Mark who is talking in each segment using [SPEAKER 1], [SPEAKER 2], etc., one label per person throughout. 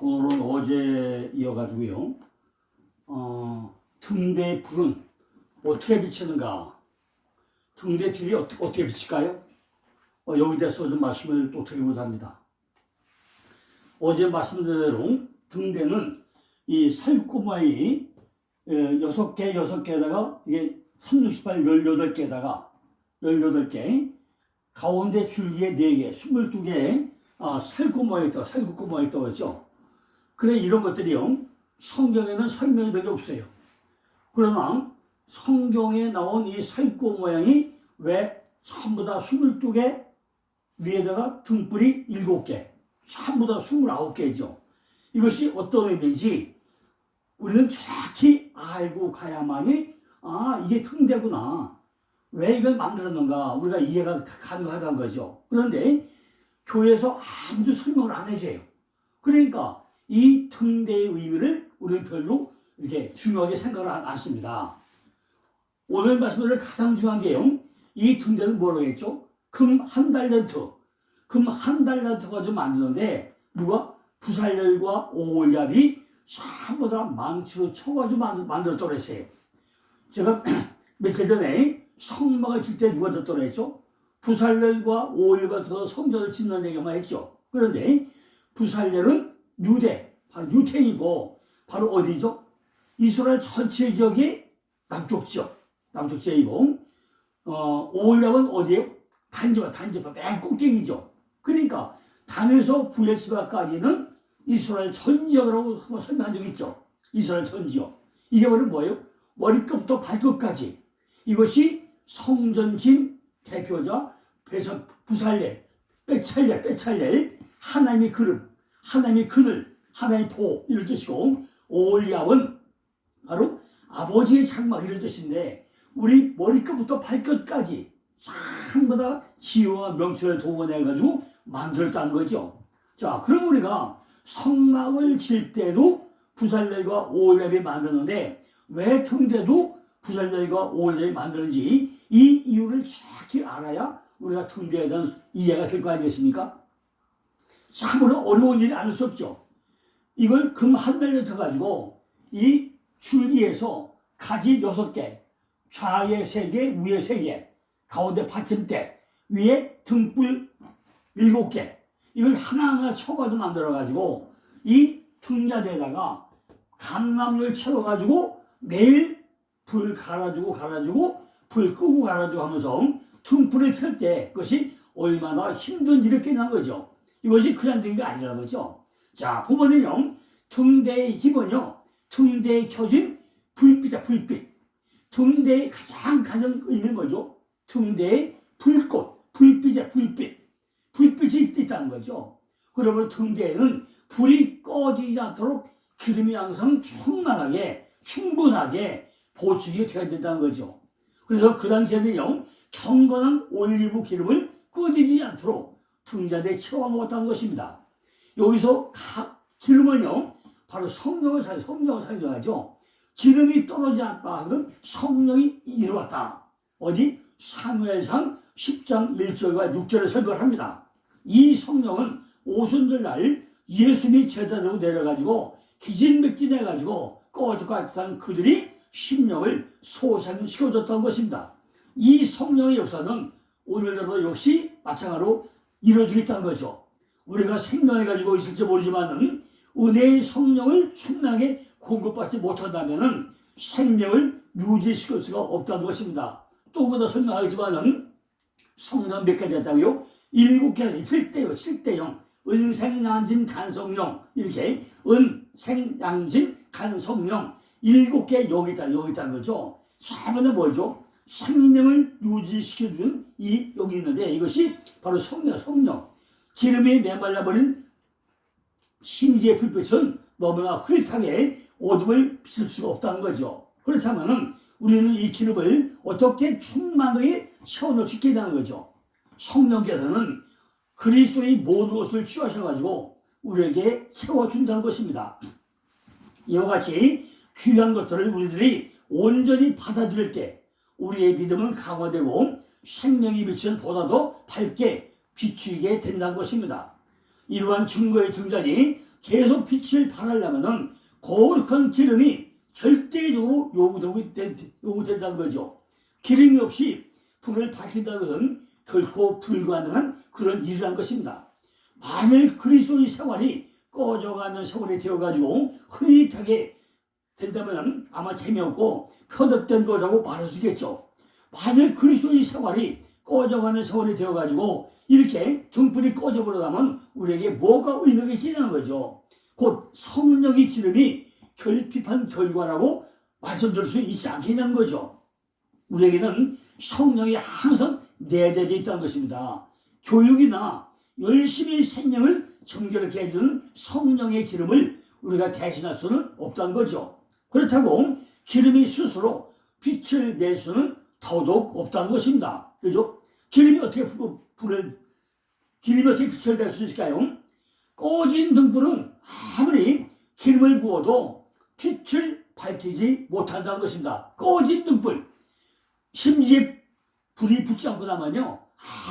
[SPEAKER 1] 오늘은 어제 이어가지고요. 등대의 불은 어떻게 비치는가? 등대의 불이 어떻게 비칠까요? 여기 대해서 좀 말씀을 또 드리고자 합니다. 어제 말씀드린 대로 등대는 이 살구모양이 6개에다가 이게 3, 6, 18, 18개에다가 18개, 가운데 줄기에 4개, 22개의 살구모양이 있다고, 살구모양이 있다고 했죠. 그래, 이런 것들이요, 성경에는 설명이 별로 없어요. 그러나 성경에 나온 이 살구 모양이 왜 전부 다 22개, 위에다가 등불이 7개, 전부 다 29개죠. 이것이 어떤 의미인지 우리는 정확히 알고 가야만이 이게 등대구나, 왜 이걸 만들었는가 우리가 이해가 가능하다는 거죠. 그런데 교회에서 아무도 설명을 안 해줘요. 그러니까 이 등대의 의미를 우리는 별로 이렇게 중요하게 생각을 않습니다. 오늘 말씀드릴 가장 중요한 게요, 이 등대는 뭐라고 했죠? 금 1달란트, 금 1달란트 가지고 만드는데 누가? 부살렐과 오홀리압이 전부 다 망치로 쳐가지고 만들었다고 그랬어요. 제가 며칠 전에 성막을 칠 때 누가 졌다고 했죠? 부살렐과 오홀리압이 들어서 성전을 짓는 얘기만 했죠. 그런데 부살렐은 유대, 바로 유태인이고, 바로 어디죠? 이스라엘 전체 지역이 남쪽 지역이고, 오홀리압은 어디예요? 단지파, 맨 꼭대기죠. 그러니까 단에서 부엘세바까지는 이스라엘 전 지역이라고 한번 설명한 적이 있죠. 이스라엘 전 지역. 이게 바로 뭐예요? 머리끝부터 발끝까지. 이것이 성전진 대표자 부살렐, 빼찰렐, 하나님의 그름, 하나님의 그늘, 하나님의 보, 이런 뜻이고, 오홀리압은 바로 아버지의 장막, 이런 뜻인데, 우리 머리끝부터 발끝까지 전부 다 지혜와 명철을 동원해가지고 만들었다는 거죠. 자, 그럼 우리가 성막을 질 때도 부살렐과 오홀리압이 만드는데, 왜 등대도 부살렐과 오홀리압이 만드는지 이 이유를 정확히 알아야 우리가 등대에 대한 이해가 될 거 아니겠습니까? 참으로 어려운 일이 아닐 수 없죠. 이걸 금 1달란트 가지고 이 줄기에서 가지 6개, 좌에 3개, 위에 3개, 가운데 받침대, 위에 등불 7개, 이걸 하나하나 쳐가지고 만들어가지고 이 등잔에다가 감람을 채워가지고 매일 불 갈아주고 불 끄고 갈아주고 하면서 등불을 켤 때 그것이 얼마나 힘든 일이 끝난 거죠. 이것이 그냥 된 게 아니라는 거죠. 자, 보면은요, 등대의 힘은요, 등대에 켜진 불빛이야, 불빛. 등대의 가장 있는 거죠. 등대의 불꽃, 불빛이야, 불빛. 불빛이 있다는 거죠. 그러면 등대에는 불이 꺼지지 않도록 기름이 항상 충분하게 보충이 되어야 된다는 거죠. 그래서 그 당시에는요, 경건한 올리브 기름을 꺼지지 않도록 등잔에 채워 먹었다는 것입니다. 여기서 기름은요, 바로 성령을 상징하죠. 기름이 떨어지지 않다 하면 성령이 이루었다. 어디? 사무엘상 10장 1절과 6절에 설명을 합니다. 이 성령은 오순절날 예수님이 제자로 내려가지고 기진맥진해가지고 꺼져갔던 그들이 심령을 소생시켜줬다는 것입니다. 이 성령의 역사는 오늘날도 역시 마찬가지로 이루어지겠다는 거죠. 우리가 생명을 가지고 있을지 모르지만 은혜의 성령을 충분하게 공급받지 못한다면 생명을 유지시킬 수가 없다는 것입니다. 조금 더 설명하겠지만 성령 몇 가지 있다고요? 7개, 7대형, 은생양진 간성령, 이렇게 은생양진 간성령 7개 여기 있다는 거죠. 처음에는 뭐죠? 생명을 유지시켜주는 여기 있는데 이것이 바로 성령. 기름이 메말라버린 심지의 불빛은 너무나 흐릿하게 어둠을 비출 수가 없다는 거죠. 그렇다면 우리는 이 기름을 어떻게 충만하게 채워넣을 수 있게 되는 거죠. 성령께서는 그리스도의 모든 것을 취하셔가지고 우리에게 채워준다는 것입니다. 이와 같이 귀한 것들을 우리들이 온전히 받아들일 때 우리의 믿음은 강화되고 생명의 빛은 보다 더 밝게 비추게 된다는 것입니다. 이러한 증거의 등장이 계속 빛을 발하려면 거룩한 기름이 절대적으로 요구된다는 거죠. 기름이 없이 불을 밝힌다는 것은 결코 불가능한 그런 일이라는 것입니다. 만일 그리스도의 생활이 꺼져가는 세월이 되어가지고 흐릿하게 된다면 아마 재미없고 편협된 거라고 말할 수 있겠죠. 만일 그리스도의 생활이 꺼져가는 세월이 되어가지고 이렇게 등불이 꺼져버려가면 우리에게 뭐가 의미가 있냐는 거죠. 곧 성령의 기름이 결핍한 결과라고 말씀드릴 수 있지 않겠냐는 거죠. 우리에게는 성령이 항상 내재되어 있다는 것입니다. 교육이나 열심히 생명을 정결하게 해주는 성령의 기름을 우리가 대신할 수는 없다는 거죠. 그렇다고 기름이 스스로 빛을 낼 수는 더더욱 없다는 것입니다. 그죠? 기름이 어떻게 빛을 낼 수 있을까요? 꺼진 등불은 아무리 기름을 부어도 빛을 밝히지 못한다는 것입니다. 꺼진 등불, 심지어 불이 붙지 않고 나면요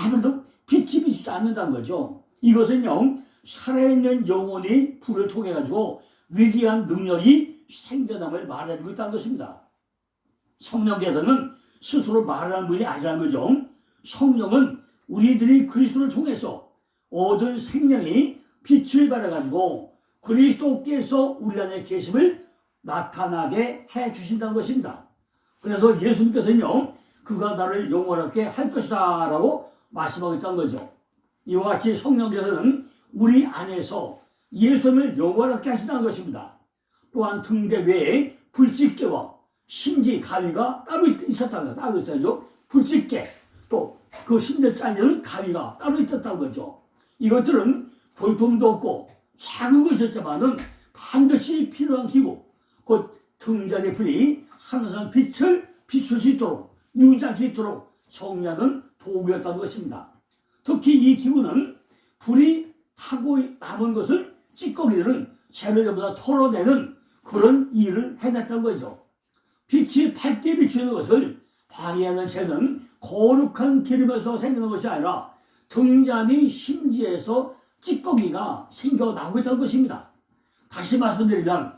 [SPEAKER 1] 아무도 빛이 비치지 않는다는 거죠. 이것은요 살아있는 영혼이 불을 통해 가지고 위대한 능력이 생겨남을 말해주고 있다는 것입니다. 성령께서는 스스로 말하는 분이 아니라는 거죠. 성령은 우리들이 그리스도를 통해서 얻은 생명이 빛을 발해가지고 그리스도께서 우리 안에 계심을 나타나게 해주신다는 것입니다. 그래서 예수님께서는요 그가 나를 영원하게 할 것이다 라고 말씀하고 있다는 거죠. 이와 같이 성령께서는 우리 안에서 예수님을 영원하게 하신다는 것입니다. 또한 등대 외에 불집게와 심지 가위가 따로 있었다는 거죠. 따로 있었죠. 불집게 또 그 심지에 잘리는 가위가 따로 있었다는 거죠. 이것들은 볼품도 없고 작은 것이었지만은 반드시 필요한 기구, 곧 등잔의 불이 항상 빛을 비출 수 있도록 유지할 수 있도록 정리하는 도구였다는 것입니다. 특히 이 기구는 불이 타고 남은 것을 찌꺼기들은 재를 전부 다 털어내는 그런 일을 해냈다는 거죠. 빛이 밝게 비추는 것을 방해하는 재는 거룩한 기름에서 생기는 것이 아니라 등잔의 심지에서 찌꺼기가 생겨나고 있다는 것입니다. 다시 말씀드리면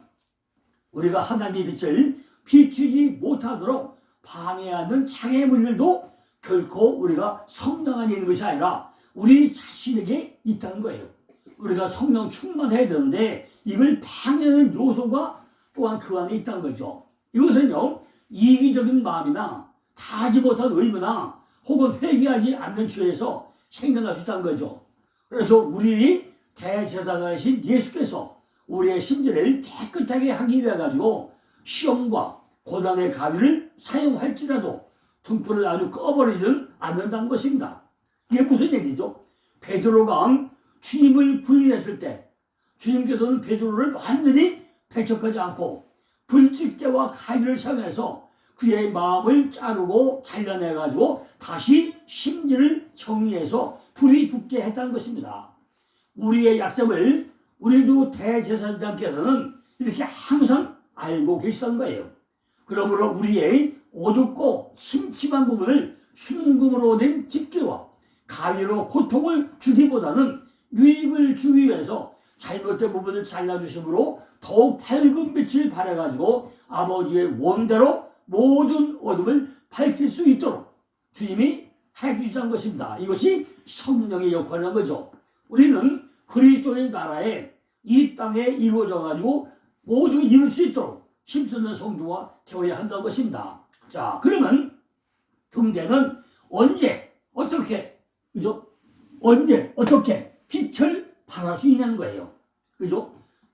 [SPEAKER 1] 우리가 하나님의 빛을 비추지 못하도록 방해하는 장애물들도 결코 우리가 성령 안에 있는 것이 아니라 우리 자신에게 있다는 거예요. 우리가 성령 충만해야 되는데 이걸 방해하는 요소가 또한 그 안에 있다는 거죠. 이것은요 이기적인 마음이나 다하지 못한 의무나 혹은 회개하지 않는 죄에서 생겨날 수 있다는 거죠. 그래서 우리 대제사장이신 예수께서 우리의 심지를 깨끗하게 하기 위해 가지고 시험과 고난의 가위를 사용할지라도 등불을 아주 꺼버리지는 않는다는 것입니다. 이게 무슨 얘기죠? 베드로가 주님을 부인했을 때 주님께서는 베드로를 완전히 배척하지 않고 불집게와 가위를 사용해서 그의 마음을 자르고 잘라내가지고 다시 심지를 정리해서 불이 붙게 했다는 것입니다. 우리의 약점을 우리 주 대제사장께서는 이렇게 항상 알고 계시던 거예요. 그러므로 우리의 어둡고 침침한 부분을 순금으로 된 집게와 가위로 고통을 주기보다는 유익을 주기 위해서 잘못된 부분을 잘라주심으로 더욱 밝은 빛을 발해가지고 아버지의 원대로 모든 어둠을 밝힐 수 있도록 주님이 해주시는 것입니다. 이것이 성령의 역할이라는 거죠. 우리는 그리스도의 나라에 이 땅에 이루어져 가지고 모두 이룰 수 있도록 힘쓰는 성도가 되어야 한다는 것입니다. 자, 그러면 등대는 언제 어떻게 그죠? 언제 어떻게 빛을 발할 수 있냐는 거예요. 그죠?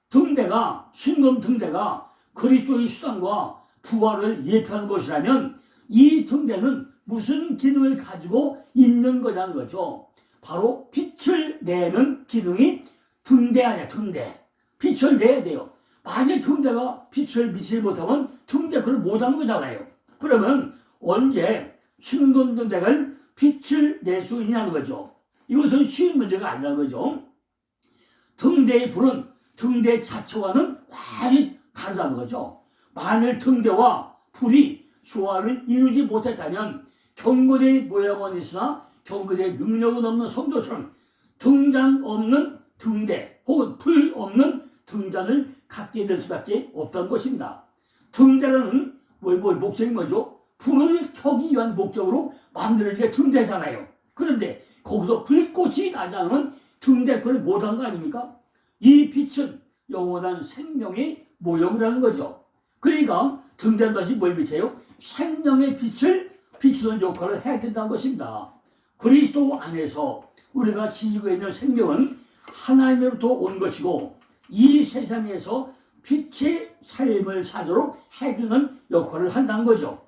[SPEAKER 1] 등대가 순금 등대가 그리스도의 수단과 부활을 예표하는 것이라면 이 등대는 무슨 기능을 가지고 있는 거냐는 거죠. 바로 빛을 내는 기능이 등대 아니야. 등대. 빛을 내야 돼요. 만약 등대가 빛을 비치지 못하면 등대 그걸 못하는 거잖아요. 그러면 언제 순금 등대가 빛을 낼 수 있냐는 거죠. 이것은 쉬운 문제가 아니라는 거죠. 등대의 불은 등대 자체와는 완전히 다르다는 거죠. 만일 등대와 불이 조화를 이루지 못했다면 경건의 모양은 있으나 경건의 능력은 없는 성도처럼 등잔 없는 등대 혹은 풀 없는 등잔을 갖게 될 수밖에 없다는 것입니다. 등대라는 목적이 뭐죠? 불을 켜기 위한 목적으로 만들어진 등대잖아요. 그런데 거기서 불꽃이 나지 않으면 등대를 못한 거 아닙니까? 이 빛은 영원한 생명의 모형이라는 거죠. 그러니까 등대는 다시 뭘 비춰요? 생명의 빛을 비추는 역할을 해야 된다는 것입니다. 그리스도 안에서 우리가 지니고 있는 생명은 하나님으로부터 온 것이고 이 세상에서 빛의 삶을 사도록 해주는 역할을 한다는 거죠.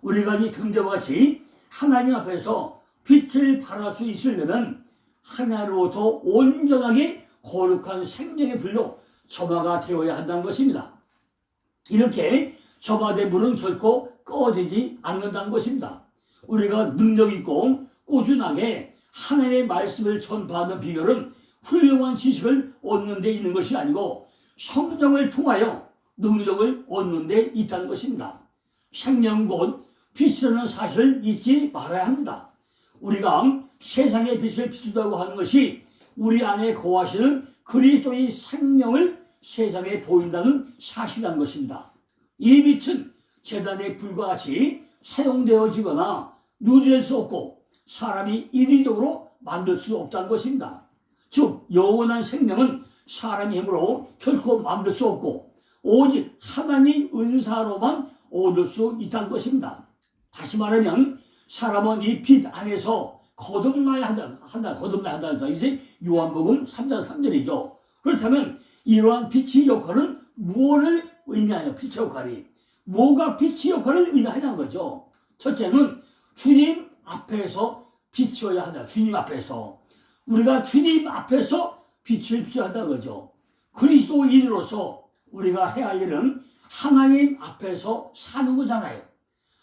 [SPEAKER 1] 우리가 이 등대와 같이 하나님 앞에서 빛을 발할 수 있으려면 하나님으로부터 온전하게 거룩한 생명의 불로 점화가 되어야 한다는 것입니다. 이렇게 점화된 불은 결코 꺼지지 않는다는 것입니다. 우리가 능력 있고 꾸준하게 하나님의 말씀을 전파하는 비결은 훌륭한 지식을 얻는 데 있는 것이 아니고 성령을 통하여 능력을 얻는 데 있다는 것입니다. 생명 곧 빛이라는 사실을 잊지 말아야 합니다. 우리가 세상의 빛을 비추다고 하는 것이 우리 안에 거하시는 그리스도의 생명을 세상에 보인다는 사실이라는 것입니다. 이 빛은 제단의 불과 같이 사용되어지거나 누릴 수 없고 사람이 인위적으로 만들 수 없다는 것입니다. 즉 영원한 생명은 사람의 힘으로 결코 만들 수 없고 오직 하나님의 은사로만 얻을 수 있다는 것입니다. 다시 말하면 사람은 이 빛 안에서 거듭나야 한다. 이제 요한복음 3장 3절이죠. 그렇다면 이러한 빛의 역할은 무엇을 의미하냐? 빛의 역할이 뭐가 빛의 역할을 의미하냐는 거죠. 첫째는 주님 앞에서 비춰야 한다. 주님 앞에서 우리가 주님 앞에서 빛을 비춰야 한다는 거죠. 그리스도인으로서 우리가 해야 할 일은 하나님 앞에서 사는 거잖아요.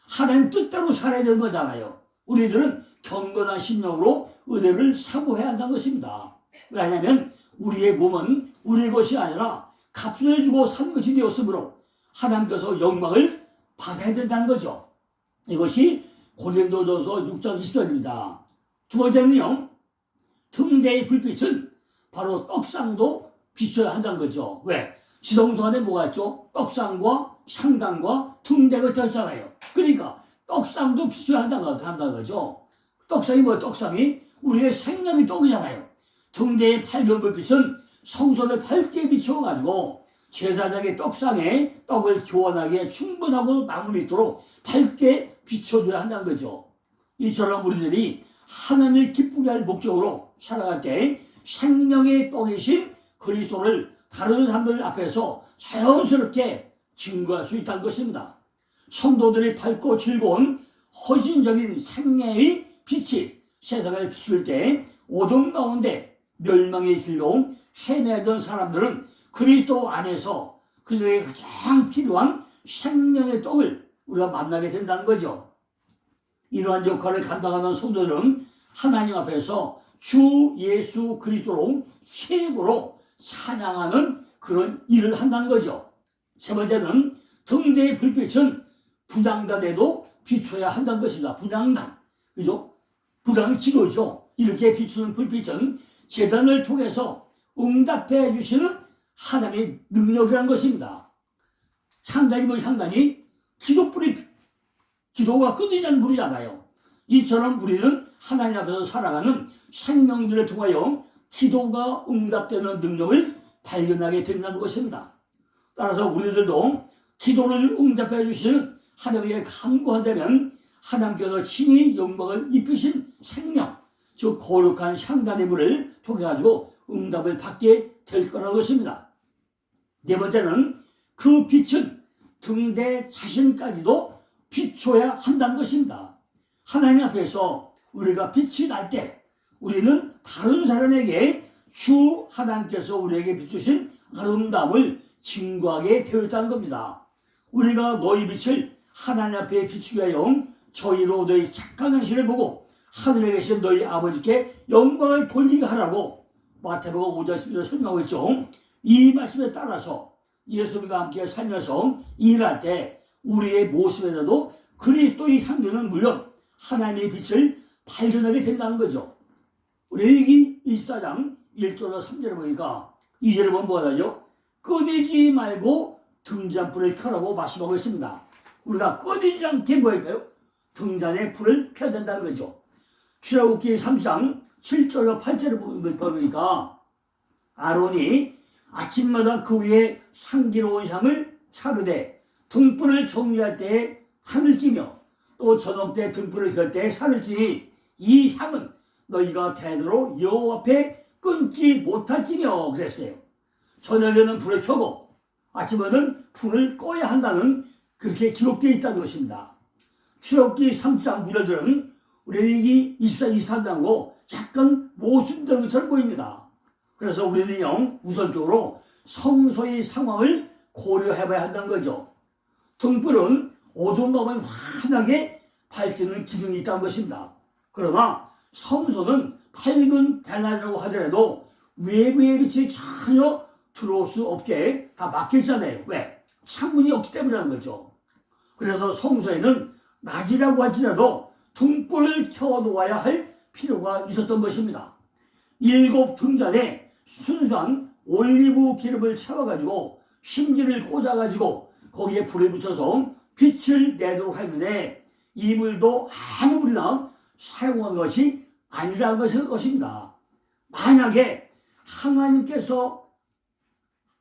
[SPEAKER 1] 하나님 뜻대로 살아야 되는 거잖아요. 우리들은 경건한 심령으로 은혜를 사모해야 한다는 것입니다. 왜냐하면 우리의 몸은 우리의 것이 아니라 값을 주고 산 것이 되었으므로 하나님께서 영광을 받아야 된다는 거죠. 이것이 고린도전서 6장 20절입니다. 두 번째는요, 등대의 불빛은 바로 떡상도 비춰야 한다는 거죠. 왜? 지성소 안에 뭐가 있죠? 떡상과 상단과 등대가 있잖아요. 그러니까 떡상도 비춰야 한다는 거죠. 떡상이 뭐예요? 떡상이 우리의 생명의 떡이잖아요. 등대의 밝은 불빛은 성소를 밝게 비춰가지고 제사장의 떡상에 떡을 교환하기에 충분하고 남을 있도록 밝게 비춰줘야 한다는 거죠. 이처럼 우리들이 하나님을 기쁘게 할 목적으로 살아갈 때 생명의 떡이신 그리스도를 다른 사람들 앞에서 자연스럽게 증거할 수 있다는 것입니다. 성도들이 밝고 즐거운 헌신적인 생애의 빛이 세상을 비출 때 오종 가운데 멸망의 길로 헤매던 사람들은 그리스도 안에서 그들에게 가장 필요한 생명의 떡을 우리가 만나게 된다는 거죠. 이러한 역할을 감당하는 성도들은 하나님 앞에서 주 예수 그리스도로 최고로 찬양하는 그런 일을 한다는 거죠. 세 번째는 등대의 불빛은 분향단에도 비춰야 한다는 것입니다. 분향단. 그죠? 분향 기도죠. 이렇게 비추는 불빛은 제단을 통해서 응답해 주시는 하나님의 능력이라는 것입니다. 상단이 뭐 상단이 기도가 끊이지 않는 불이잖아요. 이처럼 우리는 하나님 앞에서 살아가는 생명들을 통하여 기도가 응답되는 능력을 발견하게 된다는 것입니다. 따라서 우리들도 기도를 응답해 주시는 하나님에게 간구한다면 하나님께서 친히 영광을 입히신 생명, 즉 거룩한 향단의 물을 통해 가지고 응답을 받게 될 거라는 것입니다. 네 번째는 그 빛은 등대 자신까지도 비춰야 한다는 것입니다. 하나님 앞에서 우리가 빛이 날 때 우리는 다른 사람에게 주 하나님께서 우리에게 비추신 아름다움을 증거하게 되어 있다는 겁니다. 우리가 너희 빛을 하나님 앞에 비추게 하여 저희로 너희 착한 행실을 보고 하늘에 계신 너희 아버지께 영광을 돌리게 하라고 마태복음 5장 10절에 설명하고 있죠. 이 말씀에 따라서 예수님과 함께 살면서 일할 때 우리의 모습에서도 그리스도의 향기는 물론 하나님의 빛을 발견하게 된다는 거죠. 레위기 24장 1절로 3절을 보니까 2절을 보면 뭐가 나죠? 꺼내지 말고 등잔불을 켜라고 말씀하고 있습니다. 우리가 꺼내지 않게 뭐 할까요? 등잔에 불을 켜야 된다는 거죠. 출애굽기 3장 7절로 8절을 보니까 아론이 아침마다 그 위에 향기로운 향을 차르되 등불을 정리할 때에 산을 찌며 또 저녁 때 등불을 켤 때에 산을 찌니 이 향은 너희가 대대로 여호와 앞에 끊지 못할지며 그랬어요. 저녁에는 불을 켜고 아침에는 불을 꺼야 한다는 그렇게 기록되어 있다는 것입니다. 출애굽기 3장 9절은 레위기 24, 23장으로 약간 모순되는 것처럼 보입니다. 그래서 우리는 우선적으로 성소의 상황을 고려해봐야 한다는 거죠. 등불은 어두운 밤을 환하게 밝히는 기능이 있다는 것입니다. 그러나 성소는 밝은 대낮이라고 하더라도 외부의 빛이 전혀 들어올 수 없게 다 막혀있잖아요. 왜? 창문이 없기 때문이라는 거죠. 그래서 성소에는 낮이라고 할지라도 등불을 켜놓아야 할 필요가 있었던 것입니다. 7 등잔에 순수한 올리브 기름을 채워가지고 심지를 꽂아가지고 거기에 불을 붙여서 빛을 내도록 했는데 이 불도 아무 불이나 사용한 것이 아니라는 것입니다. 만약에 하나님께서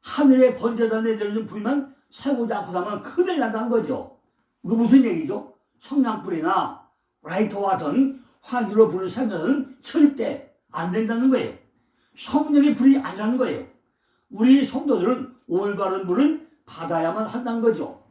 [SPEAKER 1] 하늘에 번져다 내려준 불만 사용하지 않고 나면 큰일 난다는 거죠. 이거 무슨 얘기죠? 성냥불이나 라이터와 같은 화기로 불을 사용해서는 절대 안 된다는 거예요. 성령의 불이 아니라는 거예요. 우리 성도들은 올바른 불을 받아야만 한다는 거죠.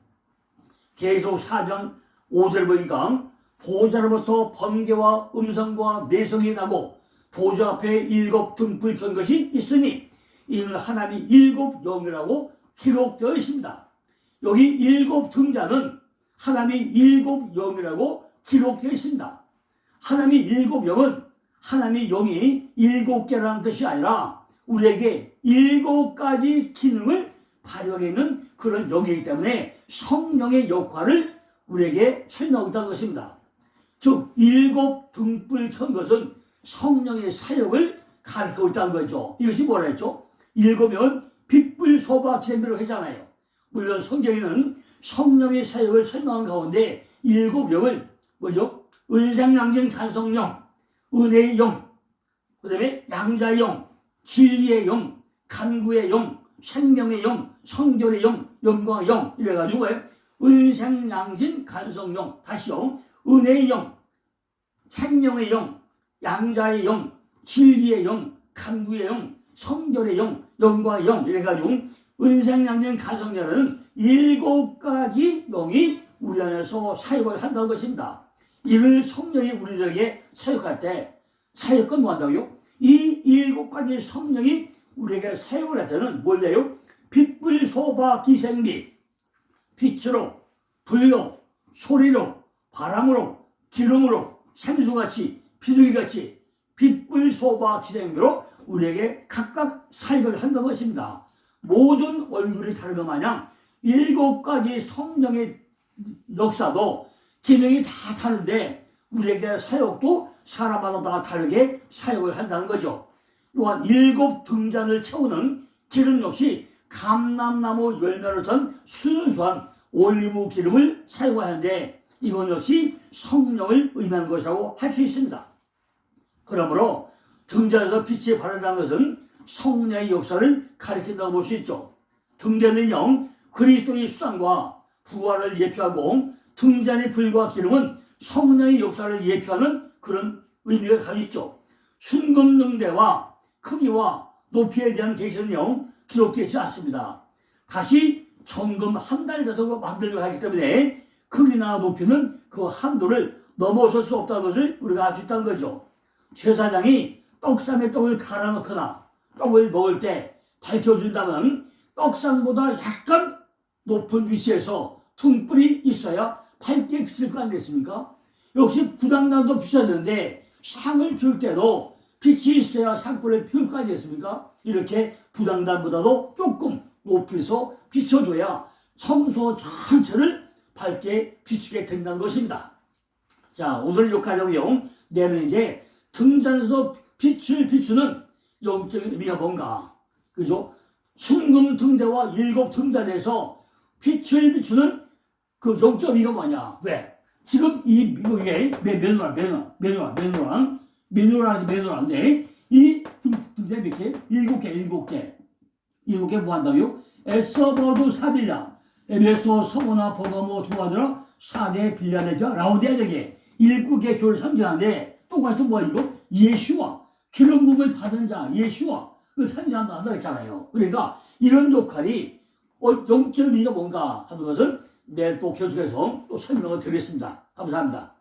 [SPEAKER 1] 계속 4장 5절 보니까 보좌로부터 번개와 음성과 내성이 나고 보좌 앞에 7 등불 켠 것이 있으니 이는 하나님이 7 영이라고 기록되어 있습니다. 여기 7 등잔은 하나님이 7 영이라고 기록되어 있습니다. 하나님이 7 영은 하나님의 영이 7개라는 뜻이 아니라 우리에게 7가지 기능을 발휘하게 있는 그런 영이기 때문에 성령의 역할을 우리에게 설명하고 있다는 것입니다. 즉 7 등불 켠 것은 성령의 사역을 가르치고 있다는 거죠. 이것이 뭐라 했죠? 7은 빛불 소바 기생비라고 했잖아요. 물론 성경에는 성령의 사역을 설명한 가운데 7영을 뭐죠? 은상양진 간성령, 은혜의 영, 그 다음에 양자의 영, 진리의 영, 간구의 영, 생명의 영, 성결의 영, 영광의 영 이래가지고 은상양진 간성령, 다시요 은혜의 영, 생명의 영, 양자의 영, 진리의 영, 간구의 영, 성결의 영, 영광의 영 이래가지고 은상양진 간성령은 7가지 영이 우리 안에서 사역을 한다는 것입니다. 이를 성령이 우리들에게 사역할 때 사역은 뭐 한다고요? 이 7가지 성령이 우리에게 사역을 할 때는 뭘 해요? 빛불 소바 기생비, 빛으로, 불로, 소리로, 바람으로, 기름으로, 생수같이, 비둘기같이 빛불 소바 기생비로 우리에게 각각 사역을 한다는 것입니다. 모든 얼굴이 다른 것 마냥 7가지 성령의 역사도 기능이 다 다른데 우리에게 사역도 사람마다 다 다르게 사역을 한다는 거죠. 또한 7 등잔을 채우는 기름 역시 감람나무 열매를 던 순수한 올리브 기름을 사용하는데 이건 역시 성령을 의미하는 것이라고 할 수 있습니다. 그러므로 등잔에서 빛이 발한다는 것은 성령의 역사를 가리킨다고 볼 수 있죠. 등잔은요 그리스도의 수상과 부활을 예표하고 등잔의 불과 기름은 성령의 역사를 예표하는 그런 의미가 가지고 있죠. 순금능대와 크기와 높이에 대한 계시는요 기록되지 않습니다. 다시 정금 한 달 가지고 만들려고 하기 때문에 크기나 높이는 그 한도를 넘어설 수 없다는 것을 우리가 알 수 있다는 거죠. 제사장이 떡상에 떡을 갈아 넣거나 떡을 먹을 때 밝혀준다면 떡상보다 약간 높은 위치에서 등불이 있어야 밝게 비칠 거 아니겠습니까? 역시 부당단도 비쳤는데 향을 피울 때도 빛이 있어야 향불을 피울 거 아니겠습니까? 이렇게 부당단보다도 조금 높이서 비춰줘야 성소 전체를 밝게 비추게 된다는 것입니다. 자, 오늘 욕하려고요. 내는 이제 등잔에서 빛을 비추는 영적인 의미가 뭔가. 그죠? 순금 등대와 일곱 등잔에서 빛을 비추는 그 영적 의미가 뭐냐. 왜? 지금 이 미국에 매누라인데 이 등대 몇 개? 일곱 개 뭐 한다고요? 에서버드 사빌라, 에베소, 서보나, 버가모, 주아드라, 사대, 빌라네자, 라우디아에게 일곱 개 교를 상징하는데 똑같은 뭐 이거? 예수와 기름 부음을 받은 자 예수와 그 상징한다 한다 했잖아요. 그러니까 이런 역할이 영적 의미가 뭔가 하는 것은 내일 또 계속해서 또 설명을 드리겠습니다. 감사합니다.